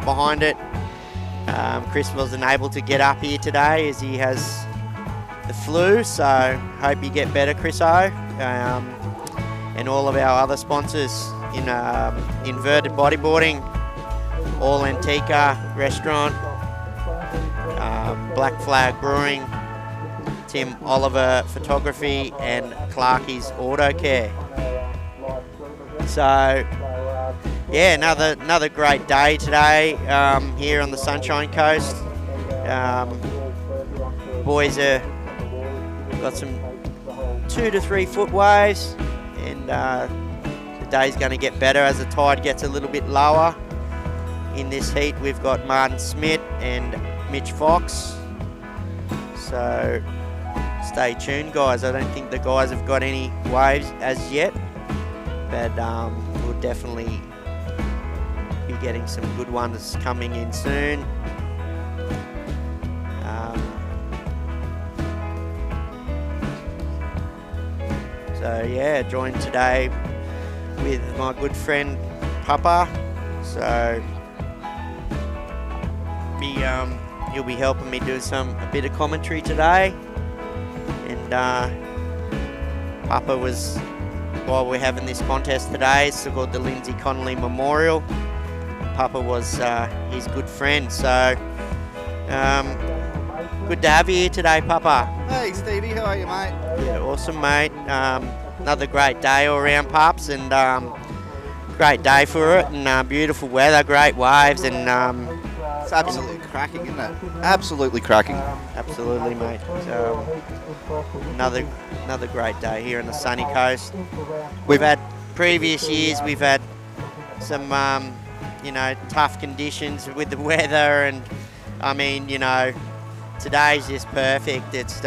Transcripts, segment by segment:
behind it. Chris wasn't able to get up here today as he has the flu, so hope you get better, Chris O. And all of our other sponsors in Inverted Bodyboarding, All Antica Restaurant, Black Flag Brewing, Tim Oliver Photography, and Clarkies Auto Care. So yeah, another great day today here on the Sunshine Coast. Boys are got some 2 to 3 foot waves, and the day's going to get better as the tide gets a little bit lower. In this heat, we've got Martin Smith and Mitch Fox. So stay tuned, guys. I don't think the guys have got any waves as yet, but we'll definitely be getting some good ones coming in soon. So yeah, joined today with my good friend Papa. So he'll be helping me do a bit of commentary today. And Papa was, while we're having this contest today, it's called the Lindsay Connolly Memorial. Papa was his good friend, so good to have you here today, Papa. Hey Stevie, how are you, mate? Yeah, awesome, mate. Another great day all around, Pups, and great day for it, and beautiful weather, great waves, and it's absolutely cracking, isn't it? Absolutely cracking. Absolutely, mate. So, another great day here on the sunny coast. We've had previous years, we've had some tough conditions with the weather, and I mean, today's just perfect. It's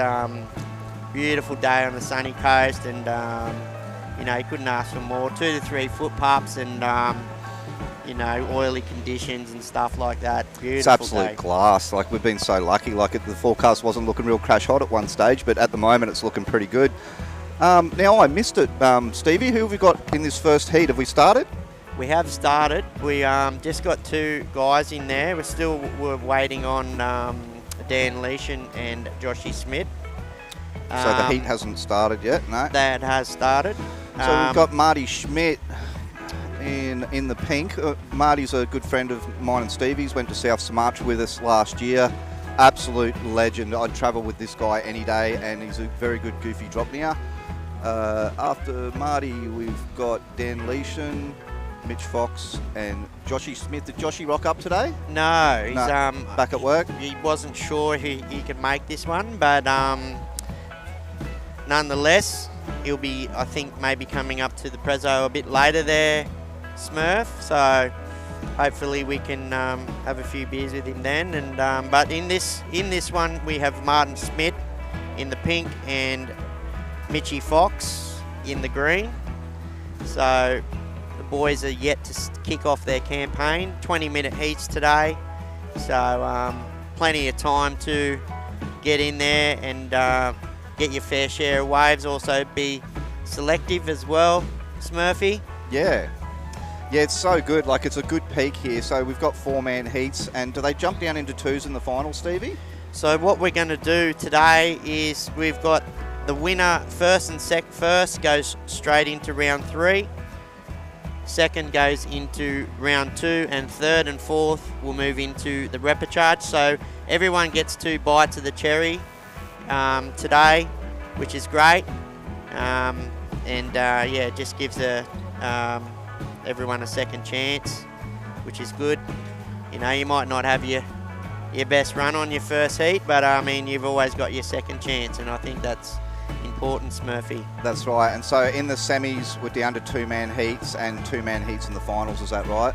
beautiful day on the sunny coast, and you couldn't ask for more. 2 to 3 foot pups, and oily conditions and stuff like that. Beautiful. It's absolute day. class. Like, we've been so lucky. Like, the forecast wasn't looking real crash hot at one stage, but at the moment it's looking pretty good. Now I missed it, Stevie. Who have we got in this first heat? Have we started? We have started. We just got 2 guys in there. We're waiting on Dan Leishan and Joshy Smith. So the heat hasn't started yet, no? That has started. So we've got Marty Schmidt in the pink. Marty's a good friend of mine and Stevie's. Went to South Sumatra with us last year. Absolute legend. I'd travel with this guy any day, and he's a very good goofy DropKnee. After Marty, we've got Dan Leishan, Mitch Fox, and Joshy Smith. Did Joshy rock up today? No, he's back at work. He wasn't sure he could make this one, but nonetheless, he'll be, I think, maybe coming up to the Prezzo a bit later there, Smurf. So hopefully we can have a few beers with him then. And but in this one, we have Martin Smith in the pink and Mitchy Fox in the green. So the boys are yet to kick off their campaign. 20-minute heats today, so plenty of time to get in there and get your fair share of waves. Also be selective as well, Smurfy. Yeah, it's so good. Like, it's a good peak here. So we've got 4-man heats, and do they jump down into 2s in the final, Stevie? So what we're going to do today is we've got the winner first goes straight into round 3. Second goes into round 2, and third and fourth will move into the repechage. So everyone gets 2 bites of the cherry today, which is great. It just gives everyone a second chance, which is good. You might not have your best run on your first heat, but I mean, you've always got your second chance, and I think that's important, Smurfy. That's right. And so in the semis, we're down to 2-man heats and 2-man heats in the finals. Is that right?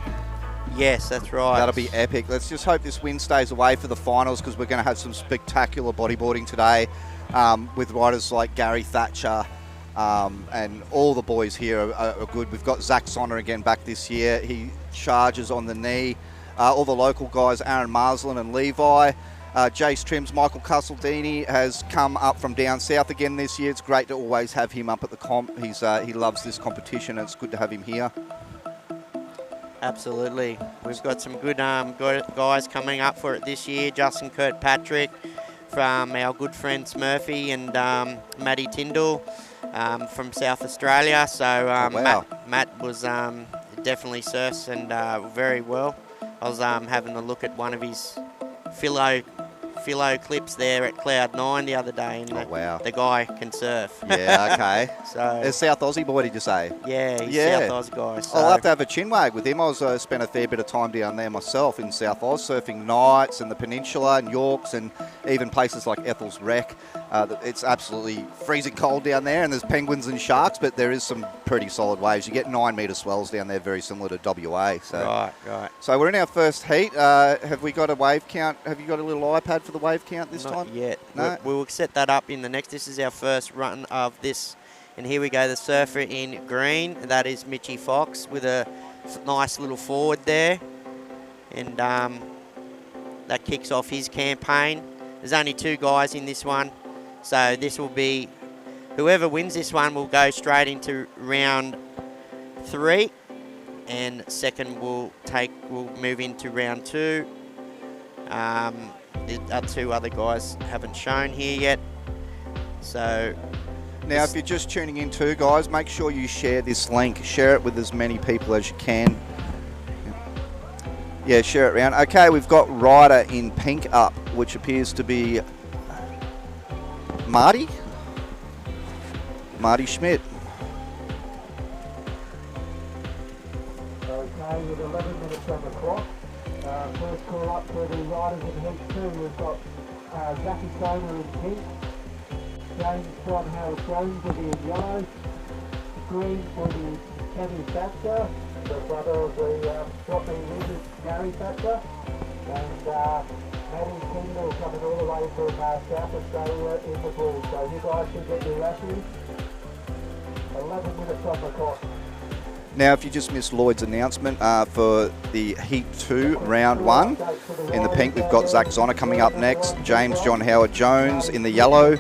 Yes, that's right. That'll be epic. Let's just hope this wind stays away for the finals, because we're going to have some spectacular bodyboarding today with riders like Gary Thatcher, and all the boys here are good. We've got Zach Sonner again back this year. He charges on the knee. All the local guys, Aaron Marsland and Levi. Jace Trims, Michael Castledini has come up from down south again this year. It's great to always have him up at the comp. He loves this competition, and it's good to have him here. Absolutely. We've got some good guys coming up for it this year. Justin Kirkpatrick from our good friend Smurfy and Matty Tyndall from South Australia. So wow. Matt was definitely surfs and very well. I was having a look at one of his philo clips there at Cloud 9 the other day, and wow. the guy can surf. Yeah, okay. So a South Aussie boy, did you say? Yeah, he's South Oz guy. So. I'll have to have a chinwag with him. I was spent a fair bit of time down there myself in South Oz, surfing nights and the Peninsula and Yorks and even places like Ethel's Wreck. It's absolutely freezing cold down there, and there's penguins and sharks, but there is some pretty solid waves. You get 9-metre swells down there, very similar to WA. So. Right. So we're in our first heat. Have we got a wave count? Have you got a little iPad for the wave count this time? Not yet. No? We'll set that up in the next. This is our first run of this. And here we go, the surfer in green. That is Mitchy Fox with a nice little forward there. And that kicks off his campaign. There's only 2 guys in this one. So this will be, whoever wins this one will go straight into round 3. And second will move into round 2. The 2 other guys haven't shown here yet. So now, if you're just tuning in too, guys, make sure you share this link. Share it with as many people as you can. Yeah, share it around. Okay, we've got Ryder in pink up, which appears to be Marty Schmidt. Okay, with 11 minutes on the clock. First call up for the riders in heat 2. We've got Jackie Stoner in pink. James John Howard Jones will be in yellow. Green will be Kenny Thatcher, the brother of the DropKnee wizard Gary Thatcher. And Matty Tyndall coming all the way from South Australia in the pool. So you guys should get your rashes. 11 minutes on the clock. Now, if you just missed Lloyd's announcement for the Heat 2, Round 1, in the pink, we've got Zach Zonner coming up next, James John Howard Jones in the yellow.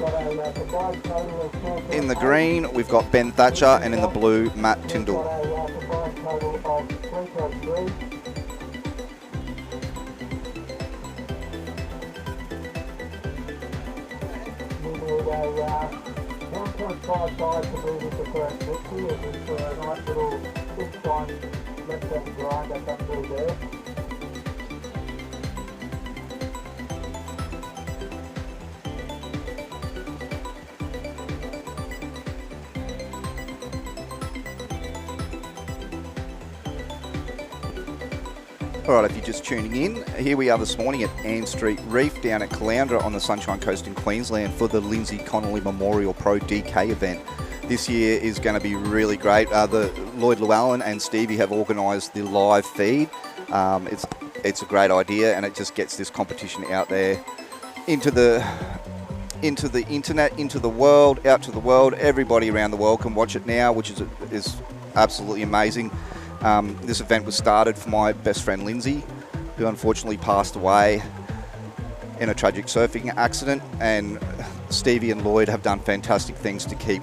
In the green, we've got Ben Thatcher, and in the blue, Matt Tyndall. .55 to move into first victory, and it's a nice little fine left-hand grind that comes through there. All right, if you're just tuning in, here we are this morning at Ann Street Reef down at Caloundra on the Sunshine Coast in Queensland for the Lindsay Connolly Memorial Pro DK event. This year is going to be really great. The Lloyd Llewellyn and Stevie have organised the live feed. It's a great idea, and it just gets this competition out there into the internet, into the world, out to the world. Everybody around the world can watch it now, which is absolutely amazing. This event was started for my best friend Lindsay, who unfortunately passed away in a tragic surfing accident, and Stevie and Lloyd have done fantastic things to keep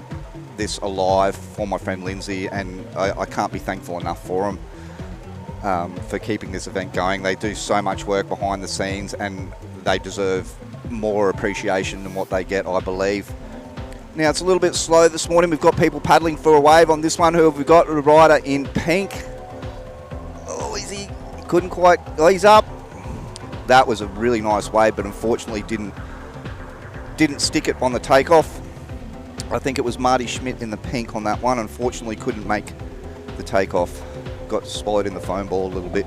this alive for my friend Lindsay, and I can't be thankful enough for them for keeping this event going. They do so much work behind the scenes, and they deserve more appreciation than what they get, I believe. Now, it's a little bit slow this morning. We've got people paddling for a wave on this one. Who have we got? A rider in pink. Oh, is he? He couldn't quite. Oh, he's up. That was a really nice wave, but unfortunately didn't stick it on the takeoff. I think it was Marty Schmidt in the pink on that one. Unfortunately, couldn't make the takeoff. Got swallowed in the foam ball a little bit.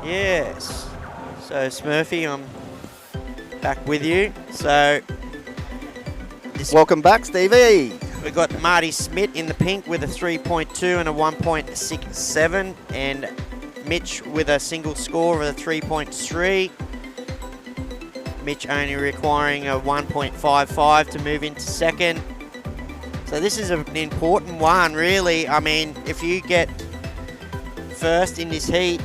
Yes. So, Smurfy, I'm back with you. So, welcome back, Stevie. We've got Marty Schmidt in the pink with a 3.2 and a 1.67, and Mitch with a single score of a 3.3. Mitch only requiring a 1.55 to move into second. So this is an important one, really. I mean, if you get first in this heat,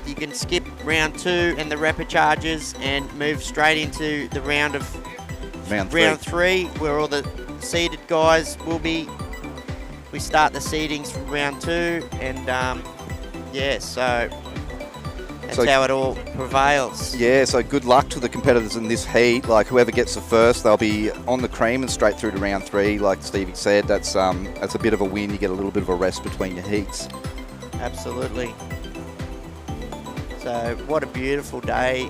you can skip round 2 and the repecharges and move straight into the round 3, where all the seeded guys will be we start the seedings from round 2, and yeah, so that's how it all prevails. Yeah, so good luck to the competitors in this heat. Like whoever gets the first, they'll be on the cream and straight through to round 3. Like Stevie said, that's a bit of a win. You get a little bit of a rest between your heats. Absolutely. So what a beautiful day,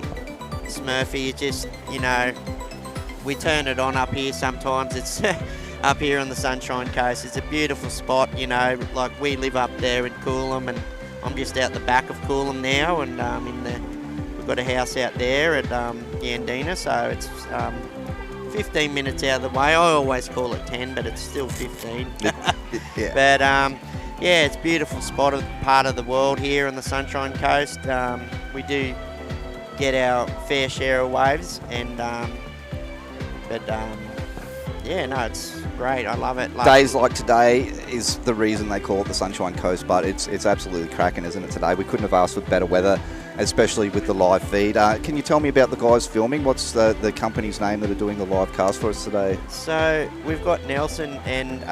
Smurfy. It's just, you know, we turn it on up here sometimes. It's up here on the Sunshine Coast. It's a beautiful spot, you know, like we live up there in Coolum, and I'm just out the back of Coolum now, and we've got a house out there at Yandina, so it's 15 minutes out of the way. I always call it 10, but it's still 15. Yeah. But yeah, it's a beautiful spot, part of the world here on the Sunshine Coast. We do get our fair share of waves, and yeah, no, it's great. I love it. Days like today is the reason they call it the Sunshine Coast, but it's absolutely cracking, isn't it, today? We couldn't have asked for better weather, especially with the live feed. Can you tell me about the guys filming? What's the company's name that are doing the live cast for us today? So we've got Nelson and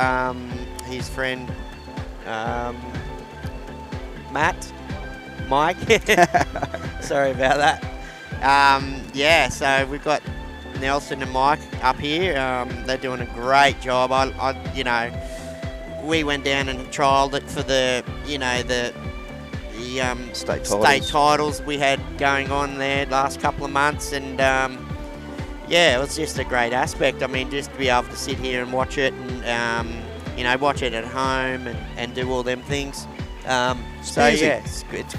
his friend Mike. Sorry about that. Yeah, so we've got Nelson and Mike up here. They're doing a great job. You know, we went down and trialled it for the, you know, the state titles we had going on there last couple of months, and yeah, it was just a great aspect. I mean, just to be able to sit here and watch it, and you know, watch it at home and do all them things. So yeah, it's good. Do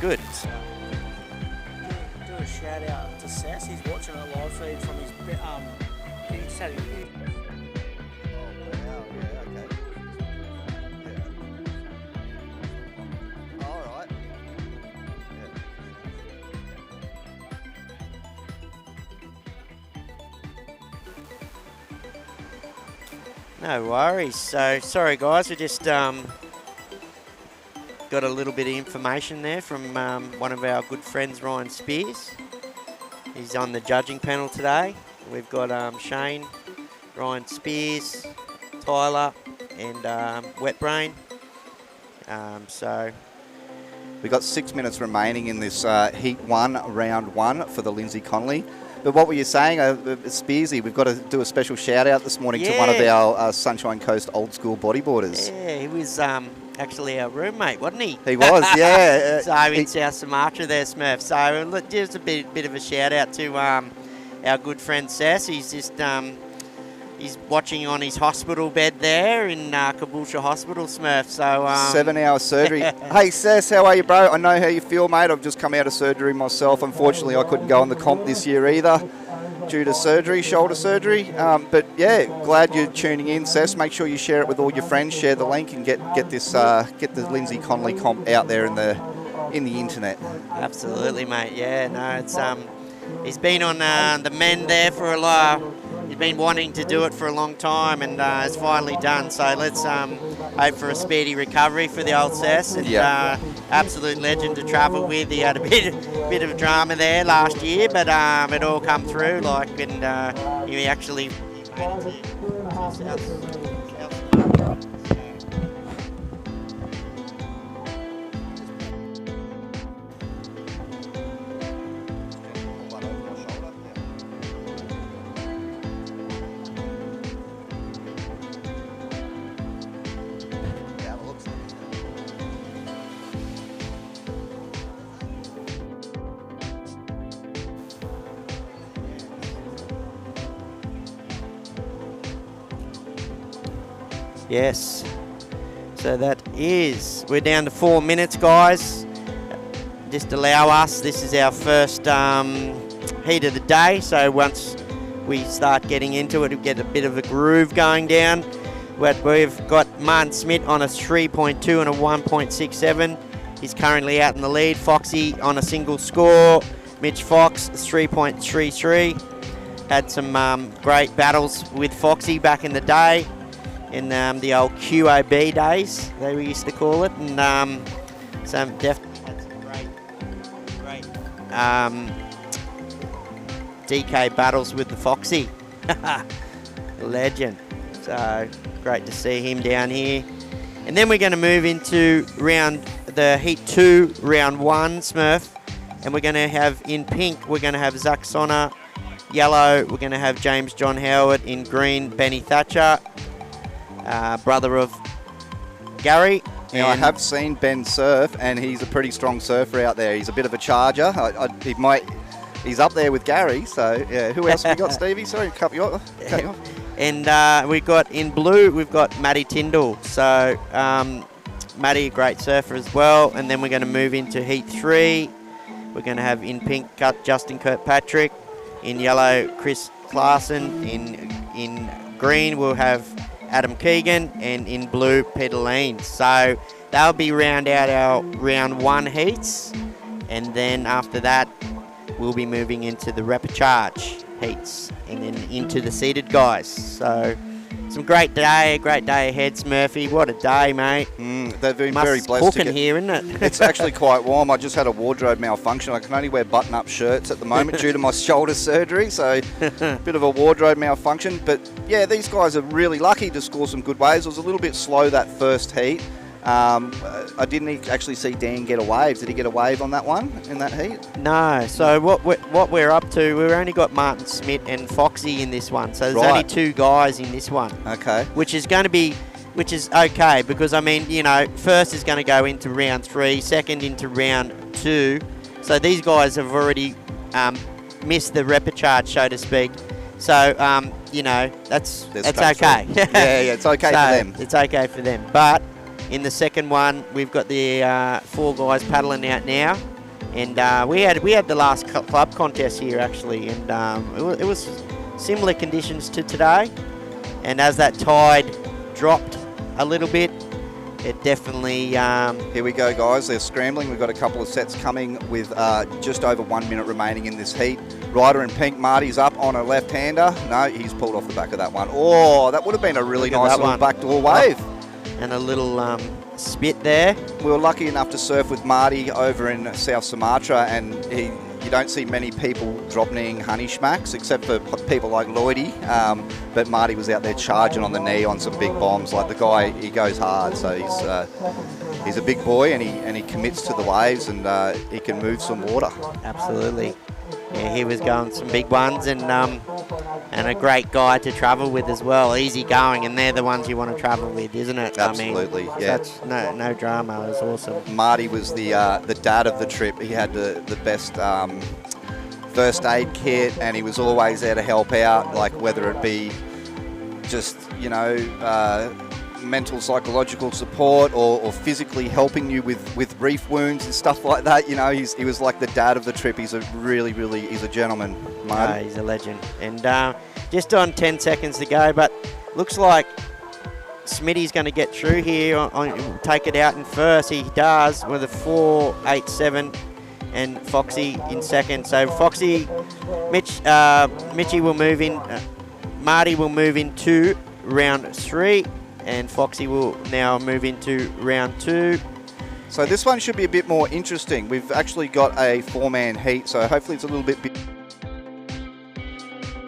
a shout out to Sass. He's watching a live feed from his Saturday. No worries. So sorry guys, we just got a little bit of information there from one of our good friends, Ryan Spears. He's on the judging panel today. We've got Shane, Ryan Spears, Tyler, and Wet Brain. So we've got 6 minutes remaining in this Heat 1, Round 1 for the Lindsay Connolly. But what were you saying, Spearsy? We've got to do a special shout out this morning to one of our Sunshine Coast old school bodyboarders. Yeah, he was actually our roommate, wasn't he? He was, yeah. So in South Sumatra there, Smurf. So just a bit of a shout out to our good friend Sass. He's just he's watching on his hospital bed there in Caboolture Hospital, Smurf. So 7-hour surgery. Hey Sass, how are you, bro? I know how you feel, mate. I've just come out of surgery myself. Unfortunately, I couldn't go on the comp this year either due to surgery, shoulder surgery. But yeah, glad you're tuning in, Sass. Make sure you share it with all your friends. Share the link and get the Lindsay Connolly comp out there in the internet. Absolutely, mate. Yeah, no, it's he's been on the mend there for a while. He's been wanting to do it for a long time, and it's finally done. So let's hope for a speedy recovery for the old Sass. And absolute legend to travel with. He had a bit of drama there last year, but it all come through. Like, and he actually. Yes, so we're down to 4 minutes, guys. Just allow us, this is our first heat of the day, so once we start getting into it, we'll get a bit of a groove going down. But we've got Martin Smith on a 3.2 and a 1.67. He's currently out in the lead. Foxy on a single score. Mitch Fox, 3.33. Had some great battles with Foxy back in the day. In the old QOB days, they we used to call it, and some definitely had some great DK battles with the Foxy. Legend. So great to see him down here. And then we're going to move into the Heat 2, round 1, Smurf. And we're going to have in pink, we're going to have Zach Sonner. Yellow, we're going to have James John Howard. In green, Benny Thatcher, brother of Gary. Now, I have seen Ben surf, and he's a pretty strong surfer out there. He's a bit of a charger. He's up there with Gary. So, yeah. Who else have we got, Stevie? Sorry, cut you off. And we've got in blue, we've got Matty Tyndall. So, Matty, a great surfer as well. And then we're going to move into Heat 3. We're going to have in pink, Justin Kirkpatrick. In yellow, Chris Clarkson. In green, we'll have Adam Keegan, and in blue, Peter Lean. So they'll be round out our round 1 heats, and then after that, we'll be moving into the repechage heats, and then into the seated guys. So some great day ahead, Smurfy. What a day, mate. They've been very blessed cooking here, isn't it? It's actually quite warm. I just had a wardrobe malfunction. I can only wear button-up shirts at the moment due to my shoulder surgery, so a bit of a wardrobe malfunction. But yeah, these guys are really lucky to score some good waves. It was a little bit slow that first heat. I didn't actually see Dan get a wave. Did he get a wave on that one in that heat? No. So what we're up to, we've only got Martin Smith and Foxy in this one. So there's only 2 guys in this one. Okay. Which is okay, because I mean, you know, first is going to go into round 3, second into round 2. So these guys have already missed the repechage, so to speak. So you know, that's okay. yeah, it's okay for them. It's okay for them. But in the second one, we've got the 4 guys paddling out now, and we had the last club contest here actually, and it was similar conditions to today. And as that tide dropped a little bit, it definitely... Here we go, guys. They're scrambling. We've got a couple of sets coming with just over 1 minute remaining in this heat. Rider in pink, Marty's up on a left-hander. No, he's pulled off the back of that one. Oh, that would have been a really nice little backdoor wave. And a little spit there. We were lucky enough to surf with Marty over in South Sumatra, and you don't see many people drop-kneeing honey schmacks except for people like Lloydie. But Marty was out there charging on the knee on some big bombs. Like the guy, he goes hard, so he's a big boy, and he commits to the waves, and he can move some water. Absolutely. Yeah, he was going some big ones, and a great guy to travel with as well. Easy going, and they're the ones you want to travel with, isn't it? Absolutely, I mean, yeah. That's no drama. It was awesome. Marty was the dad of the trip. He had the best first aid kit, and he was always there to help out, like whether it be just, you know, mental, psychological support or physically helping you with reef wounds and stuff like that. You know, he was like the dad of the trip. He's a he's a gentleman, Marty. He's a legend. And just on 10 seconds to go, but looks like Smitty's going to get through here, take it out in first. He does with a 4.87, and Foxy in second. So Foxy, Mitchie will move in, Marty will move into round 3, and Foxy will now move into round 2. So this one should be a bit more interesting. We've actually got a 4-man heat, so hopefully it's a little bit